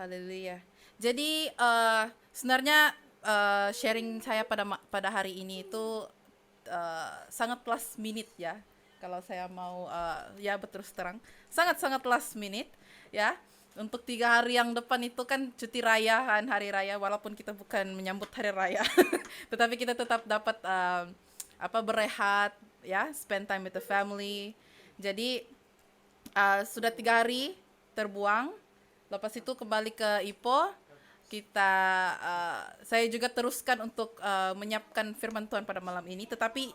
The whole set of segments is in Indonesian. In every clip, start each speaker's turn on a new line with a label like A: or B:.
A: Haleluya. Jadi sebenarnya sharing saya pada hari ini itu sangat last minute ya. Kalau saya mau ya berterus terang, sangat-sangat last minute ya. Untuk 3 hari yang depan itu kan cuti raya kan, hari raya, walaupun kita bukan menyambut hari raya, tetapi kita tetap dapat berehat ya, spend time with the family. Jadi sudah 3 hari terbuang. Lepas itu kembali ke Ipo, kita saya juga teruskan untuk menyiapkan firman Tuhan pada malam ini. Tetapi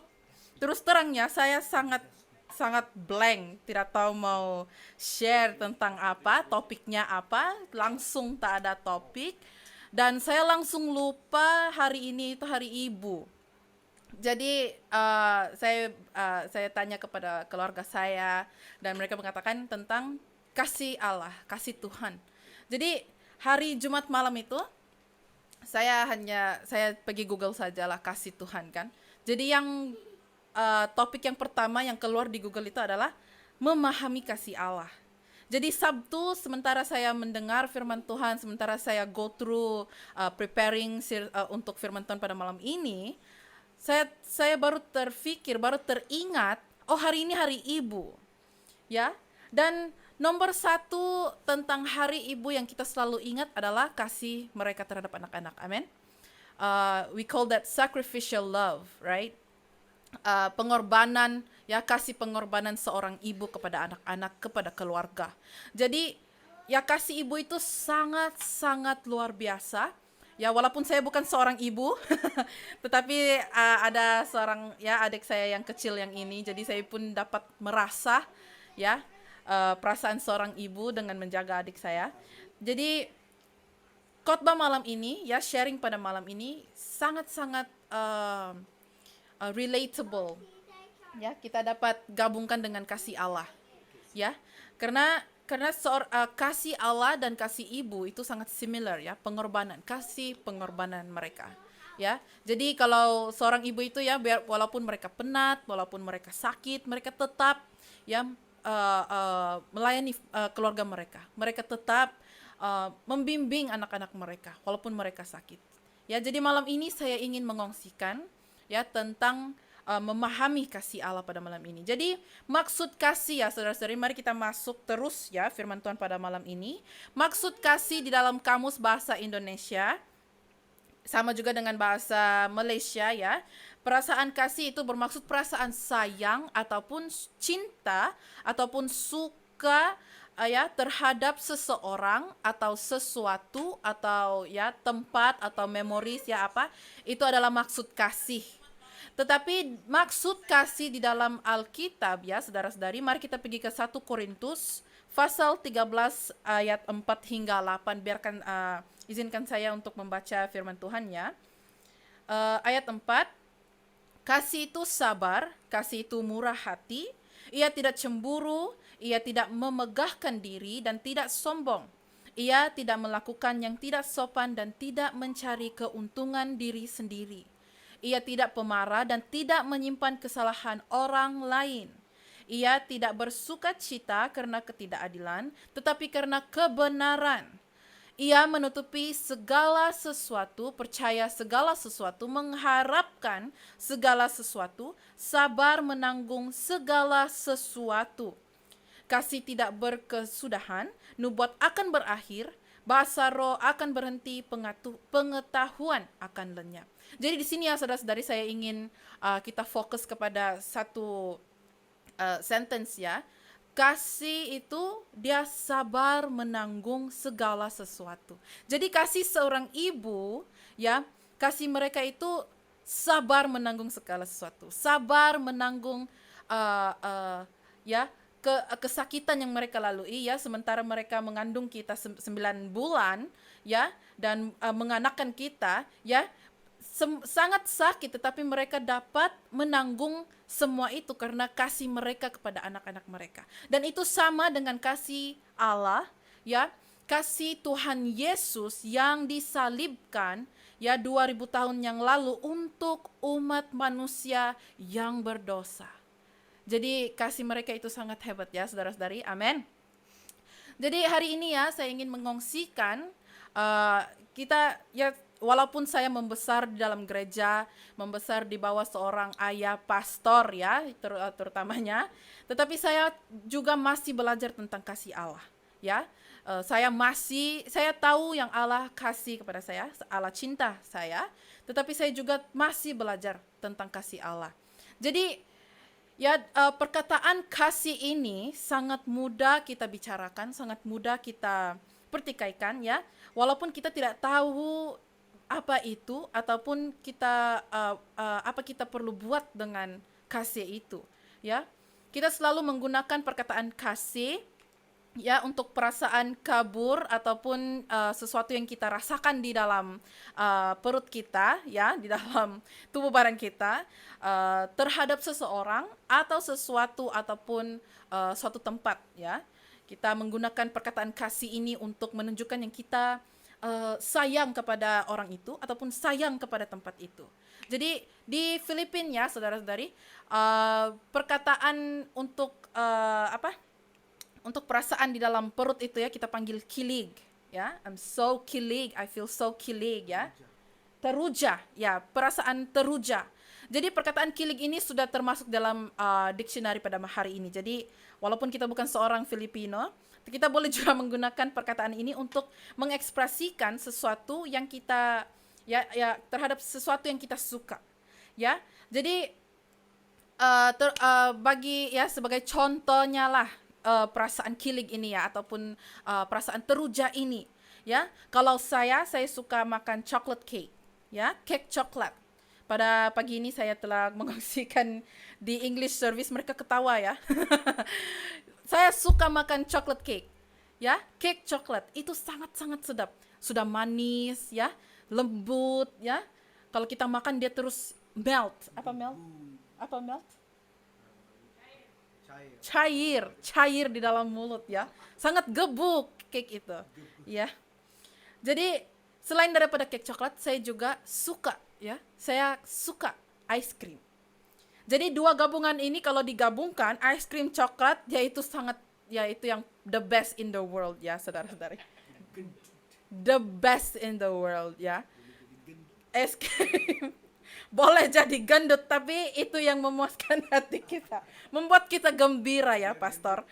A: terus terangnya saya sangat sangat blank, tidak tahu mau share tentang apa, topiknya apa, langsung tak ada topik. Dan saya langsung lupa hari ini itu hari Ibu. Jadi saya tanya kepada keluarga saya dan mereka mengatakan tentang kasih Allah, kasih Tuhan. Jadi hari Jumat malam itu saya pergi Google sajalah kasih Tuhan kan. Jadi yang topik yang pertama yang keluar di Google itu adalah memahami kasih Allah. Jadi Sabtu sementara saya mendengar firman Tuhan, sementara saya go through preparing untuk firman Tuhan pada malam ini, saya baru teringat, oh hari ini hari Ibu, ya. Dan nomor satu tentang hari Ibu yang kita selalu ingat adalah kasih mereka terhadap anak-anak. Amin. We call that sacrificial love, right? Pengorbanan, ya, kasih pengorbanan seorang ibu kepada anak-anak, kepada keluarga. Jadi ya kasih ibu itu sangat-sangat luar biasa. Ya walaupun saya bukan seorang ibu, tetapi ada seorang ya adik saya yang kecil yang ini, jadi saya pun dapat merasa ya perasaan seorang ibu dengan menjaga adik saya. Jadi khotbah malam ini ya, sharing pada malam ini sangat-sangat relatable. Ya, kita dapat gabungkan dengan kasih Allah. Ya. Karena kasih Allah dan kasih ibu itu sangat similar ya, kasih pengorbanan mereka. Ya. Jadi kalau seorang ibu itu ya, walaupun mereka penat, walaupun mereka sakit, mereka tetap ya melayani keluarga mereka. Mereka tetap membimbing anak-anak mereka walaupun mereka sakit. Ya, jadi malam ini saya ingin mengongsikan ya tentang memahami kasih Allah pada malam ini. Jadi maksud kasih ya saudara-saudari, mari kita masuk terus ya firman Tuhan pada malam ini. Maksud kasih di dalam kamus bahasa Indonesia sama juga dengan bahasa Malaysia ya. Perasaan kasih itu bermaksud perasaan sayang ataupun cinta ataupun suka ya terhadap seseorang atau sesuatu atau ya tempat atau memoris ya apa. Itu adalah maksud kasih. Tetapi maksud kasih di dalam Alkitab ya saudara-saudari, mari kita pergi ke 1 Korintus pasal 13 ayat 4 hingga 8. Biarkan izinkan saya untuk membaca firman Tuhan ya. Ayat 4, kasih itu sabar, kasih itu murah hati, ia tidak cemburu, ia tidak memegahkan diri dan tidak sombong. Ia tidak melakukan yang tidak sopan dan tidak mencari keuntungan diri sendiri. Ia tidak pemarah dan tidak menyimpan kesalahan orang lain. Ia tidak bersukacita karena ketidakadilan, tetapi karena kebenaran. Ia menutupi segala sesuatu, percaya segala sesuatu, mengharapkan segala sesuatu, sabar menanggung segala sesuatu. Kasih tidak berkesudahan, nubuat akan berakhir, bahasa roh akan berhenti, pengetahuan akan lenyap. Jadi di sini ya saudara-saudari, saya ingin kita fokus kepada satu sentence ya. Kasih itu dia sabar menanggung segala sesuatu. Jadi kasih seorang ibu ya, kasih mereka itu sabar menanggung segala sesuatu. Sabar menanggung ya kesakitan yang mereka lalui ya, sementara mereka mengandung kita 9 bulan ya, dan menganakkan kita ya, sangat sakit, tetapi mereka dapat menanggung semua itu karena kasih mereka kepada anak-anak mereka. Dan itu sama dengan kasih Allah ya, kasih Tuhan Yesus yang disalibkan ya 2000 tahun yang lalu untuk umat manusia yang berdosa. Jadi kasih mereka itu sangat hebat ya saudara-saudari, amin. Jadi hari ini ya saya ingin mengongsikan kita ya walaupun saya membesar di dalam gereja, membesar di bawah seorang ayah pastor ya terutamanya, tetapi saya juga masih belajar tentang kasih Allah ya. Saya tahu yang Allah kasih kepada saya, Allah cinta saya, tetapi saya juga masih belajar tentang kasih Allah. Jadi ya, perkataan kasih ini sangat mudah kita bicarakan, sangat mudah kita pertikaikan ya. Walaupun kita tidak tahu apa itu ataupun kita apa kita perlu buat dengan kasih itu, ya. Kita selalu menggunakan perkataan kasih ya untuk perasaan kabur ataupun sesuatu yang kita rasakan di dalam perut kita ya, di dalam tubuh badan kita terhadap seseorang atau sesuatu ataupun suatu tempat ya. Kita menggunakan perkataan kasih ini untuk menunjukkan yang kita sayang kepada orang itu ataupun sayang kepada tempat itu. Jadi di Filipina ya saudara-saudari, perkataan untuk untuk perasaan di dalam perut itu ya kita panggil kilig ya. I'm so kilig, I feel so kilig ya. Teruja ya, perasaan teruja. Jadi perkataan kilig ini sudah termasuk dalam dictionary pada hari ini. Jadi walaupun kita bukan seorang Filipino, kita boleh juga menggunakan perkataan ini untuk mengekspresikan sesuatu yang kita ya terhadap sesuatu yang kita suka. Ya. Jadi bagi ya sebagai contohnya lah perasaan kilig ini ya ataupun perasaan teruja ini ya. Kalau saya suka makan chocolate cake ya, cake coklat. Pada pagi ini saya telah mengongsikan di English service, mereka ketawa ya. Saya suka makan chocolate cake ya, cake coklat itu sangat-sangat sedap. Sudah manis ya, lembut ya. Kalau kita makan dia terus melt. Apa melt? Apa melt? Cair di dalam mulut ya. Sangat gebuk cake itu ya. Jadi selain daripada cake coklat, saya juga suka ya. Saya suka ice cream. Jadi dua gabungan ini kalau digabungkan, ice cream coklat yaitu sangat itu yang the best in the world ya, saudara-saudari. The best in the world ya. Es krim boleh jadi gendut, tapi itu yang memuaskan hati kita, membuat kita gembira ya, pastor.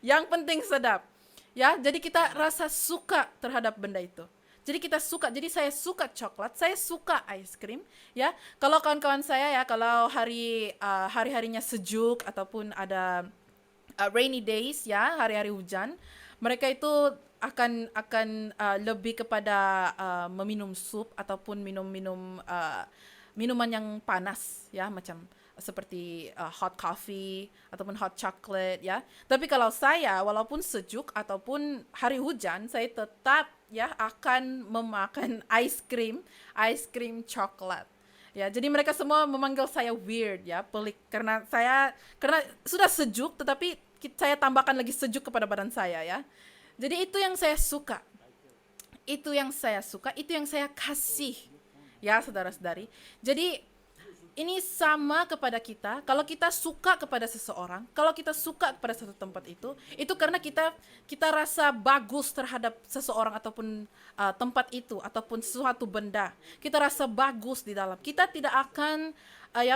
A: Yang penting sedap ya. Jadi kita rasa suka terhadap benda itu. Jadi kita suka. Jadi saya suka coklat, saya suka ice cream ya. Kalau kawan-kawan saya ya, kalau hari-harinya sejuk ataupun ada rainy days ya, hari-hari hujan, mereka itu akan lebih kepada meminum sup ataupun minum minuman yang panas ya, macam seperti hot coffee ataupun hot chocolate ya. Tapi kalau saya walaupun sejuk ataupun hari hujan, saya tetap ya akan memakan ice cream coklat. Ya, jadi mereka semua memanggil saya weird ya, pelik karena sudah sejuk tetapi saya tambahkan lagi sejuk kepada badan saya ya. Jadi itu yang saya suka. Itu yang saya suka, itu yang saya kasih. Ya, saudara-saudari. Jadi ini sama kepada kita. Kalau kita suka kepada seseorang, kalau kita suka kepada satu tempat itu karena kita rasa bagus terhadap seseorang ataupun tempat itu ataupun sesuatu benda. Kita rasa bagus di dalam. Kita tidak akan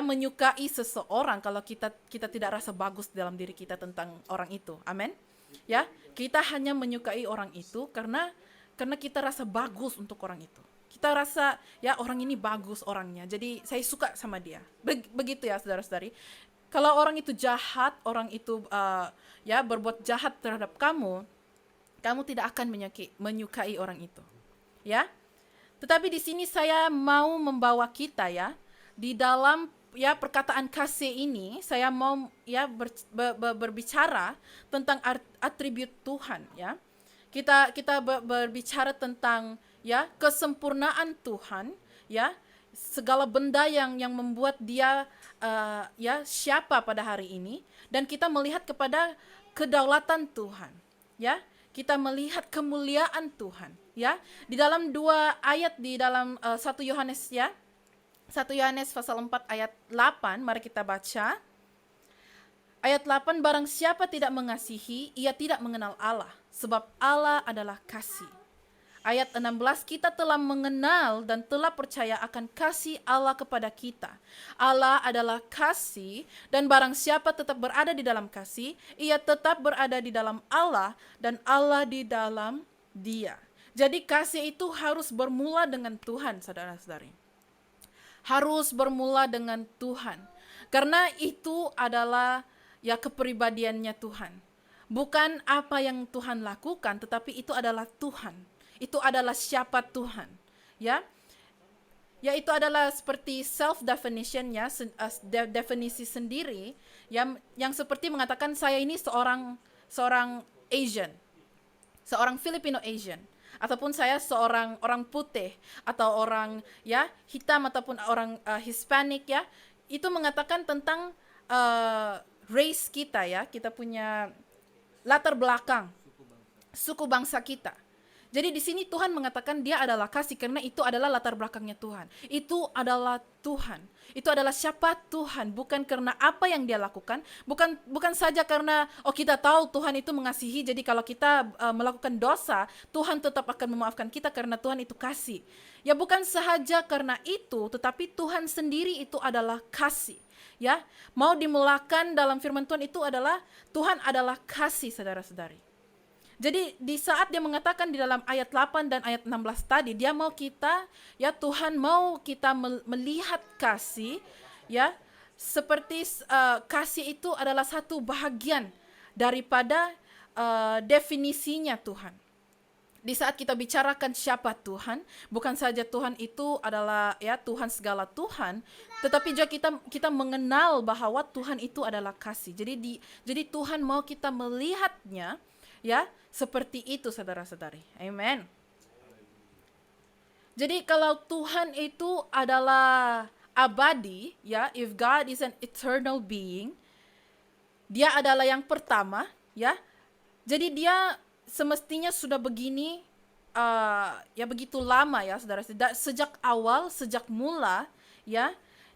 A: menyukai seseorang kalau kita tidak rasa bagus dalam diri kita tentang orang itu. Amin. Ya, kita hanya menyukai orang itu karena kita rasa bagus untuk orang itu. Kita rasa ya orang ini bagus orangnya, jadi saya suka sama dia. Begitu ya saudara-saudari. Kalau orang itu jahat, orang itu ya berbuat jahat terhadap kamu tidak akan menyukai orang itu. Ya. Tetapi di sini saya mau membawa kita ya di dalam ya perkataan kasih ini, saya mau ya berbicara tentang atribut Tuhan ya. Kita berbicara tentang ya kesempurnaan Tuhan ya, segala benda yang membuat dia ya siapa pada hari ini, dan kita melihat kepada kedaulatan Tuhan ya. Kita melihat kemuliaan Tuhan ya. Di dalam dua ayat di dalam 1 Yohanes ya. 1 Yohanes pasal 4 ayat 8, mari kita baca. Ayat 8, barang siapa tidak mengasihi, ia tidak mengenal Allah, sebab Allah adalah kasih. Ayat 16, kita telah mengenal dan telah percaya akan kasih Allah kepada kita. Allah adalah kasih, dan barang siapa tetap berada di dalam kasih, ia tetap berada di dalam Allah, dan Allah di dalam dia. Jadi kasih itu harus bermula dengan Tuhan, saudara-saudari. Harus bermula dengan Tuhan. Karena itu adalah kepribadiannya Tuhan. Bukan apa yang Tuhan lakukan, tetapi itu adalah Tuhan. Itu adalah siapa Tuhan. Ya. Itu adalah seperti self definitionnya, definisi sendiri yang seperti mengatakan saya ini seorang Asian, seorang Filipino Asian, ataupun saya seorang orang putih atau orang hitam ataupun orang Hispanic itu mengatakan tentang race kita kita punya latar belakang suku bangsa kita. Jadi di sini Tuhan mengatakan dia adalah kasih karena itu adalah latar belakangnya Tuhan. Itu adalah Tuhan. Itu adalah siapa Tuhan, bukan karena apa yang dia lakukan, bukan saja karena kita tahu Tuhan itu mengasihi, jadi kalau kita melakukan dosa, Tuhan tetap akan memaafkan kita karena Tuhan itu kasih. Ya bukan sahaja karena itu, tetapi Tuhan sendiri itu adalah kasih. Mau dimulakan dalam firman Tuhan itu adalah Tuhan adalah kasih, saudara-saudari. Jadi di saat dia mengatakan di dalam ayat 8 dan ayat 16 tadi, dia mau kita, Tuhan mau kita melihat kasih, seperti kasih itu adalah satu bahagian daripada definisinya Tuhan. Di saat kita bicarakan siapa Tuhan, bukan saja Tuhan itu adalah Tuhan segala Tuhan, tetapi juga kita mengenal bahwa Tuhan itu adalah kasih. Jadi Tuhan mau kita melihatnya seperti itu, saudara-saudari. Amen. Jadi kalau Tuhan itu adalah abadi, if God is an eternal being, dia adalah yang pertama, Jadi dia semestinya sudah begini, begitu lama, saudara-saudara. Sejak awal, sejak mula,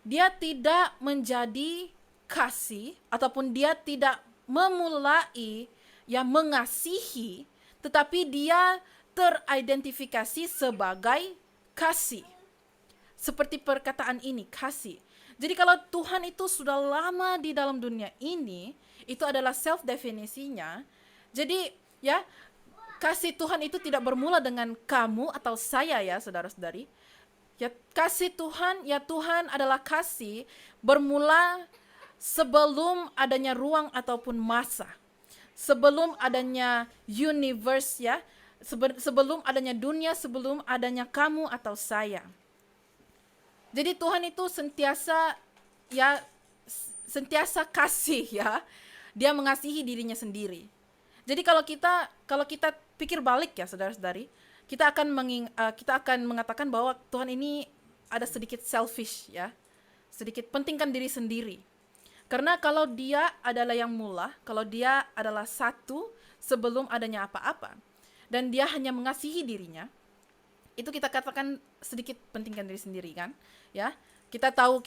A: dia tidak menjadi kasih ataupun dia tidak memulai mengasihi, tetapi dia teridentifikasi sebagai kasih. Seperti perkataan ini, kasih. Jadi kalau Tuhan itu sudah lama di dalam dunia ini, itu adalah self definisinya. Jadi kasih Tuhan itu tidak bermula dengan kamu atau saya, saudara-saudari. Kasih Tuhan, Tuhan adalah kasih bermula sebelum adanya ruang ataupun masa. Sebelum adanya universe, sebelum adanya dunia, sebelum adanya kamu atau saya. Jadi Tuhan itu sentiasa kasih, Dia mengasihi dirinya sendiri. Jadi kalau kita pikir balik, saudara-saudari, kita akan mengatakan bahwa Tuhan ini ada sedikit selfish, sedikit pentingkan diri sendiri. Karena kalau dia adalah yang mula, kalau dia adalah satu sebelum adanya apa-apa, dan dia hanya mengasihi dirinya, itu kita katakan sedikit pentingkan diri sendiri, kan? Kita tahu,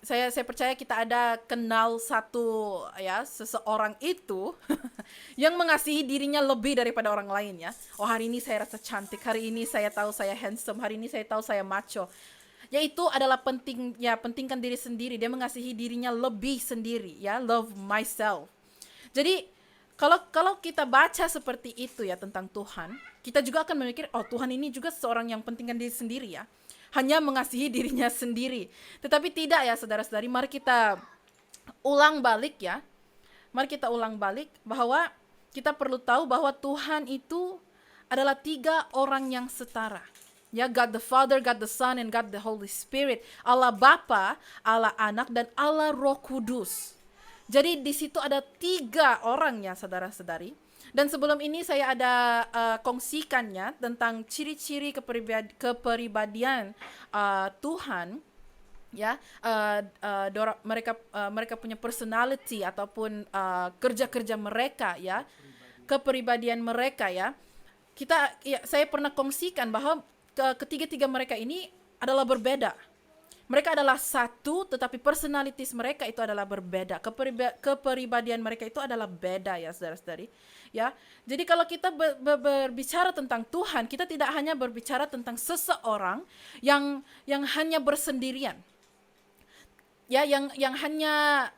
A: saya percaya kita ada kenal satu seseorang itu yang mengasihi dirinya lebih daripada orang lain, hari ini saya rasa cantik, hari ini saya tahu saya handsome, hari ini saya tahu saya macho. Yaitu adalah pentingkan diri sendiri. Dia mengasihi dirinya lebih sendiri, love myself. Jadi kalau kita baca seperti itu tentang Tuhan, kita juga akan memikir, Tuhan ini juga seorang yang pentingkan diri sendiri, hanya mengasihi dirinya sendiri. Tetapi tidak, saudara-saudari, mari kita ulang balik, Mari kita ulang balik bahwa kita perlu tahu bahwa Tuhan itu adalah 3 orang yang setara. God the Father, God the Son, and God the Holy Spirit. Allah Bapa, Allah Anak, dan Allah Roh Kudus. Jadi di situ ada 3 orang, saudara-saudari. Dan sebelum ini saya ada kongsikannya tentang ciri-ciri kepribadian Tuhan. Mereka punya personality ataupun kerja-kerja mereka, kepribadian mereka, saya pernah kongsikan bahwa ketiga-tiga mereka ini adalah berbeda. Mereka adalah satu, tetapi personalities mereka itu adalah berbeda. Kepribadian mereka itu adalah beda ya saudara-saudari. Ya, jadi kalau kita berbicara tentang Tuhan, kita tidak hanya berbicara tentang seseorang yang hanya bersendirian. Ya, yang hanya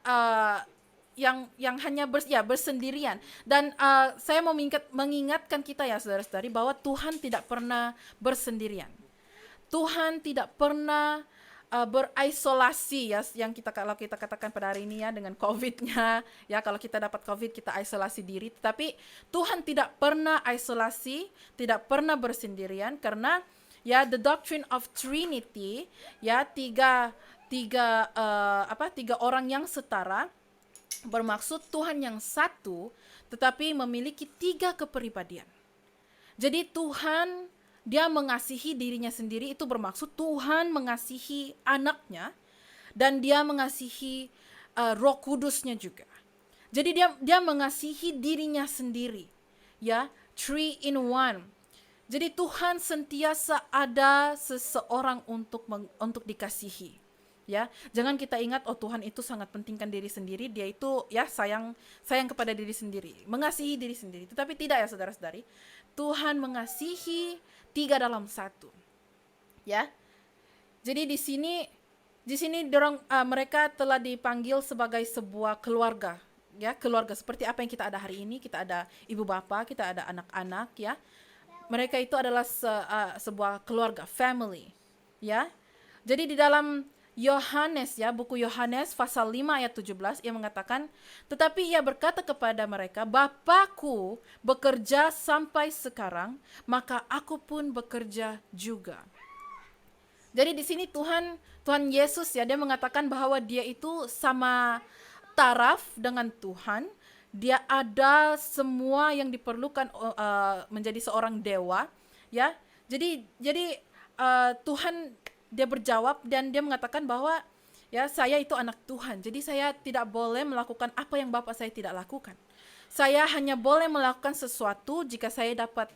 A: yang hanya bersendirian. Dan saya mau mengingatkan kita ya saudara-saudari bahwa Tuhan tidak pernah bersendirian. Tuhan tidak pernah berisolasi ya, yang kalau kita katakan pada hari ini ya dengan COVID-nya ya, kalau kita dapat COVID kita isolasi diri, tetapi Tuhan tidak pernah isolasi, tidak pernah bersendirian, karena ya the doctrine of Trinity ya, tiga orang yang setara, bermaksud Tuhan yang satu tetapi memiliki tiga kepribadian. Jadi Tuhan, dia mengasihi dirinya sendiri, itu bermaksud Tuhan mengasihi anaknya dan dia mengasihi Roh Kudusnya juga. Jadi dia mengasihi dirinya sendiri. Ya, 3 in 1. Jadi Tuhan sentiasa ada seseorang untuk dikasihi. Ya, jangan kita ingat Tuhan itu sangat pentingkan diri sendiri, dia itu ya sayang kepada diri sendiri, mengasihi diri sendiri. Tetapi tidak ya saudara-saudari. Tuhan mengasihi tiga dalam satu. Ya. Jadi di sini mereka telah dipanggil sebagai sebuah keluarga, ya, keluarga seperti apa yang kita ada hari ini. Kita ada ibu bapa, kita ada anak-anak, ya. Mereka itu adalah sebuah keluarga, family, ya. Jadi di dalam Yohanes ya, buku Yohanes pasal 5 ayat 17 ia mengatakan, tetapi ia berkata kepada mereka, Bapakku bekerja sampai sekarang, maka aku pun bekerja juga. Jadi di sini Tuhan Yesus ya, dia mengatakan bahwa dia itu sama taraf dengan Tuhan. Dia ada semua yang diperlukan menjadi seorang dewa, ya. Jadi Tuhan, dia berjawab dan dia mengatakan bahwa ya, saya itu anak Tuhan. Jadi saya tidak boleh melakukan apa yang Bapa saya tidak lakukan. Saya hanya boleh melakukan sesuatu jika saya dapat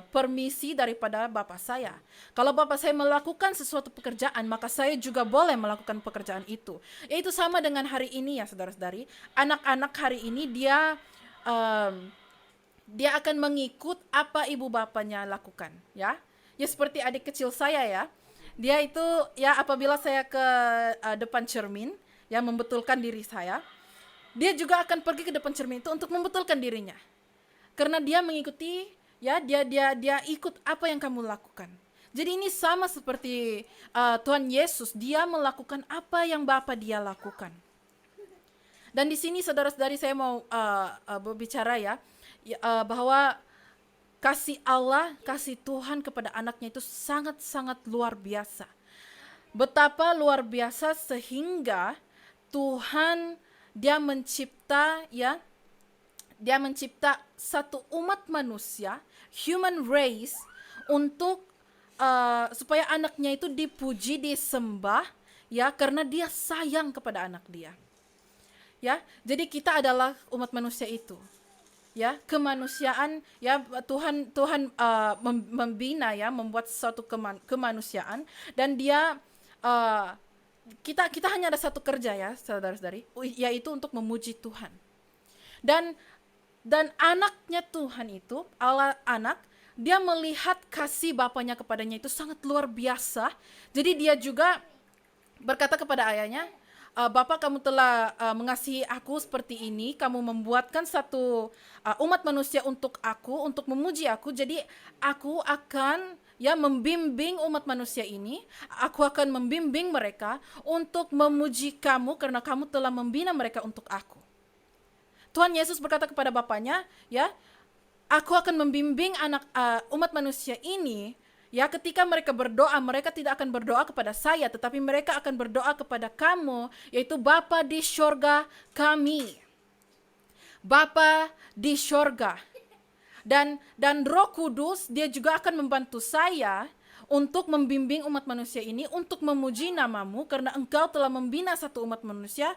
A: permisi daripada Bapa saya. Kalau Bapa saya melakukan sesuatu pekerjaan, maka saya juga boleh melakukan pekerjaan itu. Itu sama dengan hari ini ya saudara-saudari. Anak-anak hari ini dia akan mengikut apa ibu bapanya lakukan, ya. Ya seperti adik kecil saya ya. Dia itu ya, apabila saya ke depan cermin ya membetulkan diri saya, dia juga akan pergi ke depan cermin itu untuk membetulkan dirinya. Karena dia mengikuti ya, dia ikut apa yang kamu lakukan. Jadi ini sama seperti Tuhan Yesus, dia melakukan apa yang Bapa dia lakukan. Dan di sini saudara-saudari saya mau berbicara ya, bahwa kasih Allah, kasih Tuhan kepada anaknya itu sangat-sangat luar biasa. Betapa luar biasa sehingga Tuhan dia mencipta satu umat manusia, human race, untuk supaya anaknya itu dipuji, disembah, ya, karena dia sayang kepada anak dia. Ya, jadi kita adalah umat manusia itu. Ya, kemanusiaan ya, Tuhan membina ya, membuat suatu kemanusiaan, dan dia kita hanya ada satu kerja ya saudara-saudari, yaitu untuk memuji Tuhan. Dan anaknya Tuhan itu, Allah anak, dia melihat kasih bapaknya kepadanya itu sangat luar biasa. Jadi dia juga berkata kepada ayahnya, Bapak, kamu telah mengasihi aku seperti ini, kamu membuatkan satu umat manusia untuk aku, untuk memuji aku, jadi aku akan ya membimbing umat manusia ini, aku akan membimbing mereka untuk memuji kamu karena kamu telah membina mereka untuk aku. Tuhan Yesus berkata kepada bapaknya, ya, aku akan membimbing umat manusia ini. Ya, ketika mereka berdoa, mereka tidak akan berdoa kepada saya, tetapi mereka akan berdoa kepada kamu, yaitu Bapa di syurga kami. Bapa di syurga. Dan Roh Kudus, dia juga akan membantu saya untuk membimbing umat manusia ini untuk memuji namamu, karena engkau telah membina satu umat manusia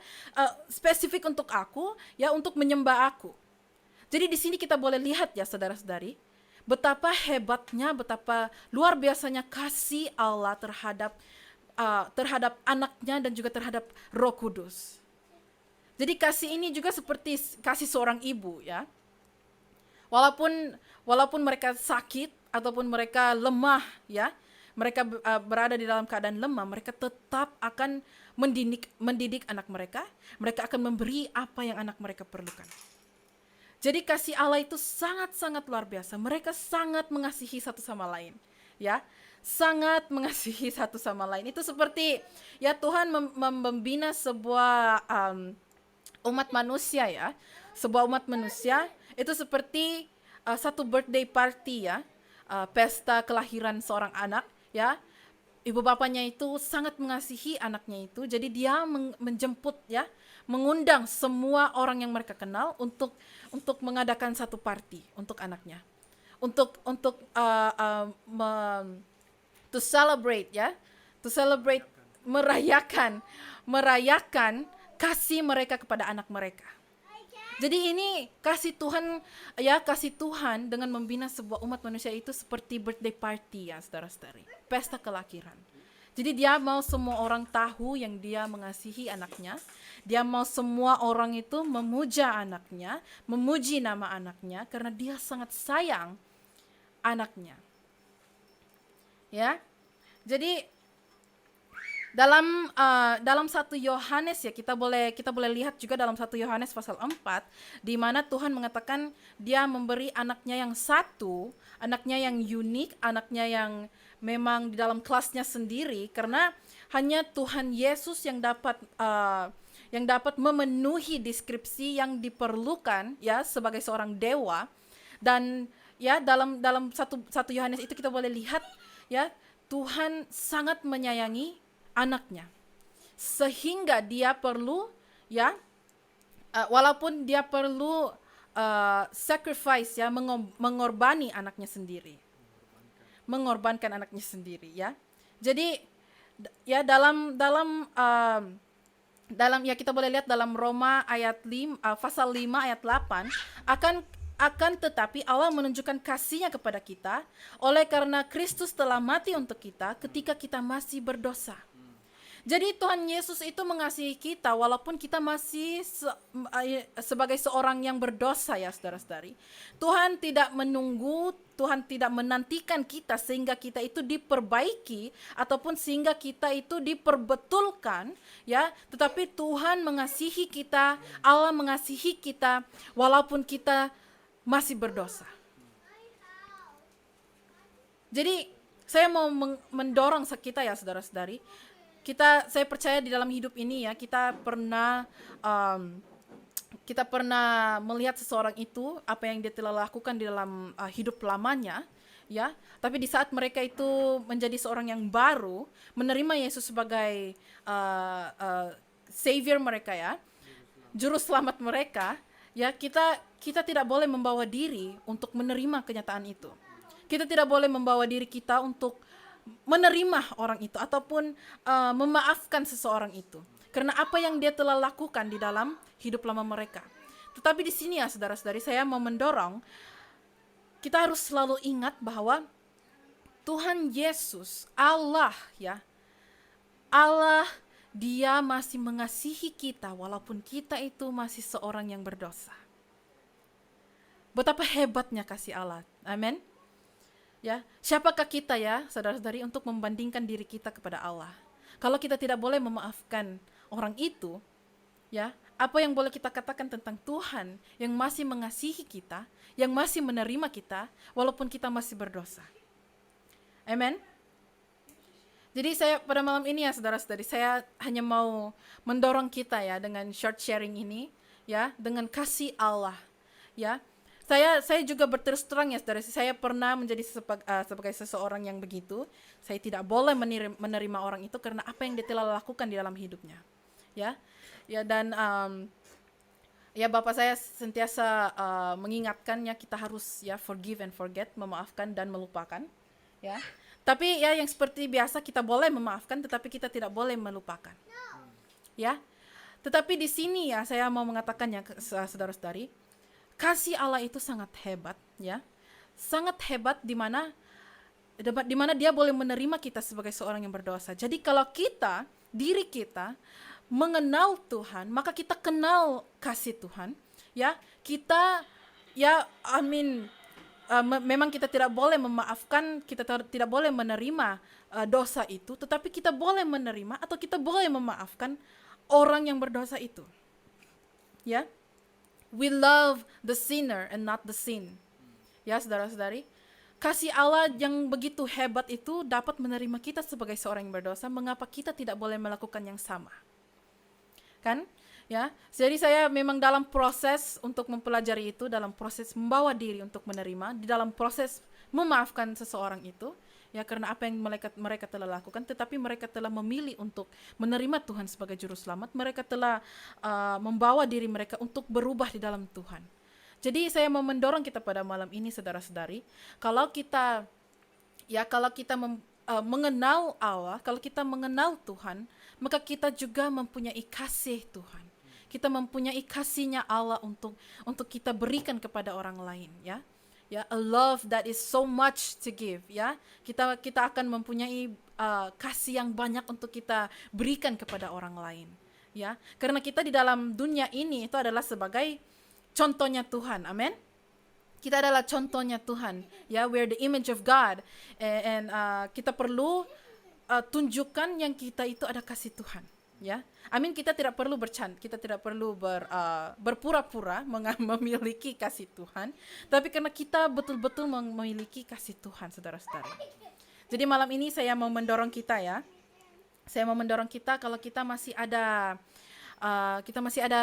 A: spesifik untuk aku, ya, untuk menyembah aku. Jadi di sini kita boleh lihat ya saudara-saudari, betapa hebatnya, betapa luar biasanya kasih Allah terhadap terhadap anaknya dan juga terhadap Roh Kudus. Jadi kasih ini juga seperti kasih seorang ibu, ya. Walaupun mereka sakit ataupun mereka lemah, ya, mereka berada di dalam keadaan lemah, mereka tetap akan mendidik anak mereka. Mereka akan memberi apa yang anak mereka perlukan. Jadi kasih Allah itu sangat-sangat luar biasa. Mereka sangat mengasihi satu sama lain, ya. Sangat mengasihi satu sama lain. Itu seperti, ya, Tuhan membina sebuah umat manusia, ya. Sebuah umat manusia itu seperti satu birthday party, ya. Pesta kelahiran seorang anak, ya. Ibu bapaknya itu sangat mengasihi anaknya itu, jadi dia menjemput, ya, mengundang semua orang yang mereka kenal untuk mengadakan satu party untuk anaknya, untuk to celebrate, ya, merayakan kasih mereka kepada anak mereka. Jadi ini kasih Tuhan, ya, kasih Tuhan dengan membina sebuah umat manusia itu seperti birthday party, ya, saudara-saudari, pesta kelahiran. Jadi dia mau semua orang tahu yang dia mengasihi anaknya. Dia mau semua orang itu memuja anaknya, memuji nama anaknya karena dia sangat sayang anaknya. Ya. Jadi dalam 1 Yohanes, ya, kita boleh lihat juga dalam 1 Yohanes pasal 4 di mana Tuhan mengatakan dia memberi anaknya yang satu, anaknya yang unik, anaknya yang memang di dalam kelasnya sendiri, karena hanya Tuhan Yesus yang dapat memenuhi deskripsi yang diperlukan, ya, sebagai seorang dewa. Dan, ya, dalam satu Yohanes itu kita boleh lihat, ya, Tuhan sangat menyayangi anaknya sehingga dia perlu, ya, walaupun dia perlu sacrifice, ya, mengorbankan anaknya sendiri, ya. Jadi, ya, dalam ya, kita boleh lihat dalam Roma pasal 5 ayat 8, akan tetapi Allah menunjukkan kasih-Nya kepada kita oleh karena Kristus telah mati untuk kita ketika kita masih berdosa. Jadi Tuhan Yesus itu mengasihi kita walaupun kita masih sebagai seorang yang berdosa, ya, saudara-saudari. Tuhan tidak menunggu, Tuhan tidak menantikan kita sehingga kita itu diperbaiki ataupun sehingga kita itu diperbetulkan, ya, tetapi Tuhan mengasihi kita, Allah mengasihi kita walaupun kita masih berdosa. Jadi saya mau mendorong kita, ya, saudara-saudari. Saya percaya di dalam hidup ini, ya, kita pernah melihat seseorang itu apa yang dia telah lakukan di dalam hidup lamanya, ya. Tapi di saat mereka itu menjadi seorang yang baru, menerima Yesus sebagai savior mereka, ya, juru selamat mereka, ya, kita tidak boleh membawa diri untuk menerima kenyataan itu. Kita tidak boleh membawa diri kita untuk menerima orang itu ataupun memaafkan seseorang itu karena apa yang dia telah lakukan di dalam hidup lama mereka. Tetapi di sini, ya, saudara-saudari, saya mau mendorong kita harus selalu ingat bahwa Tuhan Yesus, Allah, ya, Allah, dia masih mengasihi kita walaupun kita itu masih seorang yang berdosa. Betapa hebatnya kasih Allah. Amin. Ya, siapakah kita, ya, saudara-saudari, untuk membandingkan diri kita kepada Allah? Kalau kita tidak boleh memaafkan orang itu, ya, apa yang boleh kita katakan tentang Tuhan yang masih mengasihi kita, yang masih menerima kita walaupun kita masih berdosa? Amen. Jadi saya pada malam ini, ya, saudara-saudari, saya hanya mau mendorong kita, ya, dengan short sharing ini, ya, dengan kasih Allah, ya. Saya juga berterus terang, ya, saudara, saya pernah menjadi sebagai seseorang yang begitu. Saya tidak boleh menerima orang itu karena apa yang dia telah lakukan di dalam hidupnya, ya. Ya, dan ya, Bapak saya sentiasa mengingatkannya kita harus, ya, forgive and forget, memaafkan dan melupakan, ya. Tapi, ya, yang seperti biasa kita boleh memaafkan tetapi kita tidak boleh melupakan. Ya. Tetapi di sini, ya, saya mau mengatakannya, saudara-saudari, kasih Allah itu sangat hebat, ya. Sangat hebat di mana di mana dia boleh menerima kita sebagai seorang yang berdosa. Jadi kalau diri kita mengenal Tuhan, maka kita kenal kasih Tuhan, ya. Kita memang kita tidak boleh memaafkan, kita tidak boleh menerima dosa itu, tetapi kita boleh menerima atau kita boleh memaafkan orang yang berdosa itu. Ya. We love the sinner and not the sin. Ya, saudara-saudari. Kasih Allah yang begitu hebat itu dapat menerima kita sebagai seorang yang berdosa. Mengapa kita tidak boleh melakukan yang sama? Kan? Ya. Jadi saya memang dalam proses untuk mempelajari itu, dalam proses membawa diri untuk menerima, di dalam proses memaafkan seseorang itu, ya, karena apa yang mereka telah lakukan, tetapi mereka telah memilih untuk menerima Tuhan sebagai juru selamat. Mereka telah membawa diri mereka untuk berubah di dalam Tuhan. Jadi saya mau mendorong kita pada malam ini, saudara-saudari, kalau kita mengenal Allah, kalau kita mengenal Tuhan, maka kita juga mempunyai kasih Tuhan. Kita mempunyai kasih-Nya Allah untuk kita berikan kepada orang lain, ya. Ya, a love that is so much to give, ya. Kita akan mempunyai kasih yang banyak untuk kita berikan kepada orang lain, ya. Karena kita di dalam dunia ini itu adalah sebagai contohnya Tuhan. Amin. Kita adalah contohnya Tuhan, ya. We're the image of God, and kita perlu tunjukkan yang kita itu ada kasih Tuhan, ya. Amin. Kita tidak perlu kita tidak perlu berpura-pura memiliki kasih Tuhan, tapi karena kita betul-betul memiliki kasih Tuhan, saudara-saudari. Jadi malam ini saya mau mendorong kita, ya. Saya mau mendorong kita kalau kita masih ada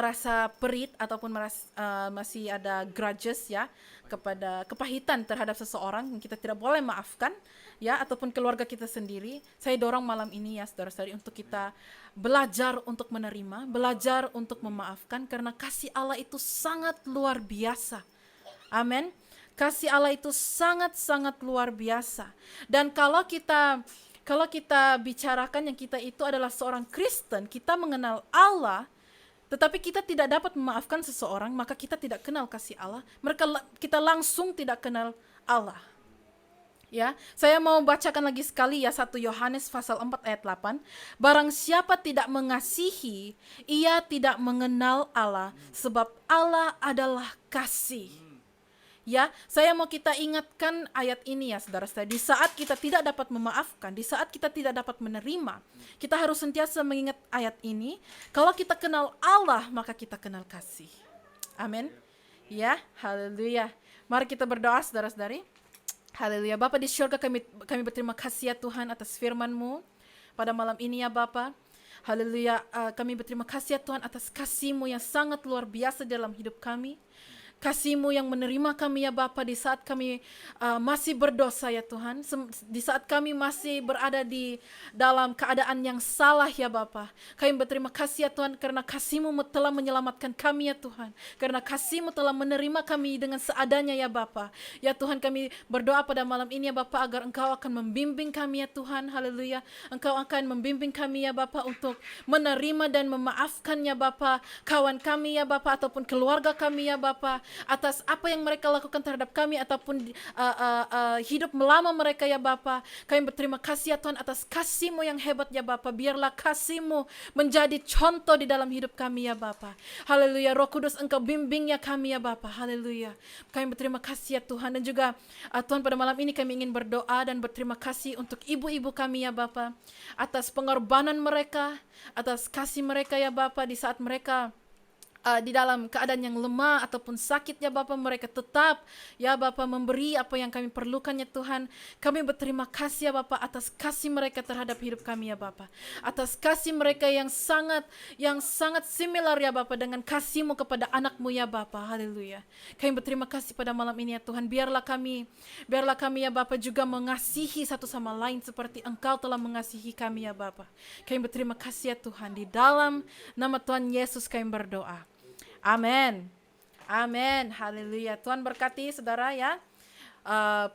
A: rasa perit ataupun masih ada grudges, ya, kepahitan terhadap seseorang yang kita tidak boleh maafkan, ya, ataupun keluarga kita sendiri. Saya dorong malam ini, ya, saudara-saudari, untuk kita belajar untuk menerima, belajar untuk memaafkan, karena kasih Allah itu sangat luar biasa. Amin. Kasih Allah itu sangat-sangat luar biasa. Dan kalau kita bicarakan yang kita itu adalah seorang Kristen, kita mengenal Allah, tetapi kita tidak dapat memaafkan seseorang, maka kita tidak kenal kasih Allah. Kita langsung tidak kenal Allah. Ya, saya mau bacakan lagi sekali, ya, 1 Yohanes pasal 4 ayat 8. Barang siapa tidak mengasihi, ia tidak mengenal Allah, sebab Allah adalah kasih. Ya, saya mau kita ingatkan ayat ini, ya, saudara-saudara. Di saat kita tidak dapat memaafkan, di saat kita tidak dapat menerima, kita harus sentiasa mengingat ayat ini. Kalau kita kenal Allah, maka kita kenal kasih. Amin. Ya, haleluya. Mari kita berdoa, saudara-saudari. Haleluya. Bapa di syurga, kami berterima kasih, ya Tuhan, atas firman-Mu pada malam ini, ya Bapa. Haleluya. Kami berterima kasih, ya Tuhan, atas kasih-Mu yang sangat luar biasa dalam hidup kami. Kasih-Mu yang menerima kami, ya Bapa, di saat kami masih berdosa, ya Tuhan. Di saat kami masih berada di dalam keadaan yang salah, ya Bapa. Kami berterima kasih, ya Tuhan, karena kasih-Mu telah menyelamatkan kami, ya Tuhan. Karena kasih-Mu telah menerima kami dengan seadanya, ya Bapa. Ya Tuhan, kami berdoa pada malam ini, ya Bapa, agar Engkau akan membimbing kami, ya Tuhan. Haleluya. Engkau akan membimbing kami, ya Bapa, untuk menerima dan memaafkan, ya Bapa, kawan kami, ya Bapa, ataupun keluarga kami, ya Bapa, atas apa yang mereka lakukan terhadap kami ataupun hidup melama mereka, ya Bapa. Kami berterima kasih, ya Tuhan, atas kasih-Mu yang hebat, ya Bapa. Biarlah kasih-Mu menjadi contoh di dalam hidup kami, ya Bapa. Haleluya. Roh Kudus, Engkau bimbing, ya kami, ya Bapa. Haleluya. Kami berterima kasih, ya Tuhan. Dan juga Tuhan, pada malam ini kami ingin berdoa dan berterima kasih untuk ibu-ibu kami, ya Bapa, atas pengorbanan mereka, atas kasih mereka, ya Bapa, di saat mereka di dalam keadaan yang lemah ataupun sakit, ya Bapa, mereka tetap, ya Bapa, memberi apa yang kami perlukan, ya Tuhan. Kami berterima kasih, ya Bapa, atas kasih mereka terhadap hidup kami, ya Bapa. Atas kasih mereka yang sangat similar, ya Bapa, dengan kasih-Mu kepada anak-Mu, ya Bapa. Haleluya. Kami berterima kasih pada malam ini, ya Tuhan. Biarlah kami, ya Bapa, juga mengasihi satu sama lain seperti Engkau telah mengasihi kami, ya Bapa. Kami berterima kasih, ya Tuhan. Di dalam nama Tuhan Yesus kami berdoa. Amin. Amin. Haleluya. Tuhan berkati saudara, ya.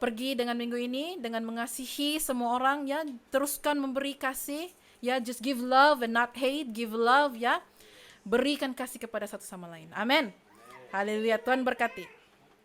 A: Pergi dengan minggu ini dengan mengasihi semua orang, ya. Teruskan memberi kasih, ya. Just give love and not hate. Give love, ya. Berikan kasih kepada satu sama lain. Amin. Haleluya. Tuhan berkati.